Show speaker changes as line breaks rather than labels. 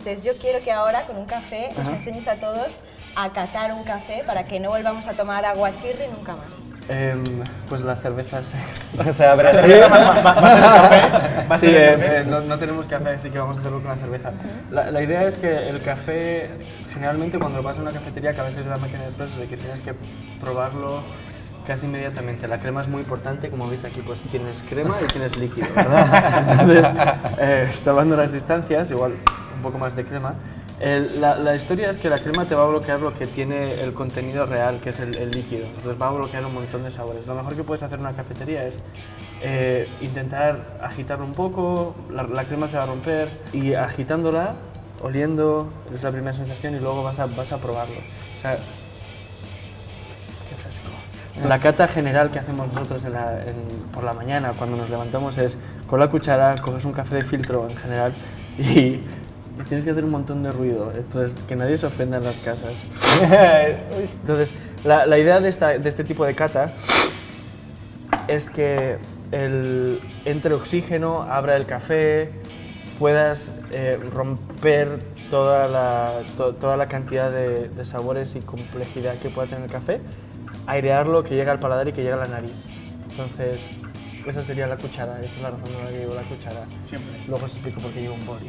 Entonces yo quiero que ahora con un café nos enseñes a todos a catar un café para que no volvamos a tomar aguachirri nunca más.
Pues la cerveza sí.
O sea, pero
Sí, no tenemos café, así que vamos a hacerlo con la cerveza. La idea es que el café, generalmente cuando vas a una cafetería, que a veces la máquina de espresso, de que tienes que probarlo casi inmediatamente. La crema es muy importante, como veis aquí, pues tienes crema y tienes líquido, ¿verdad? Entonces, salvando las distancias, igual un poco más de crema. La historia es que la crema te va a bloquear lo que tiene el contenido real, que es el líquido. Entonces va a bloquear un montón de sabores. Lo mejor que puedes hacer en una cafetería es intentar agitarlo un poco, la crema se va a romper y agitándola, oliendo, es la primera sensación y luego vas a probarlo. O sea, qué fresco. La cata general que hacemos nosotros por la mañana cuando nos levantamos es con la cuchara, coges un café de filtro en general y tienes que hacer un montón de ruido, entonces que nadie se ofenda en las casas. Entonces, la idea de este tipo de cata es que entre oxígeno, abra el café, puedas romper toda la cantidad de sabores y complejidad que pueda tener el café, airearlo, que llegue al paladar y que llegue a la nariz. Entonces, esa sería la cuchara, esta es la razón por la que llevo la cuchara.
Siempre.
Luego os explico por qué llevo un body.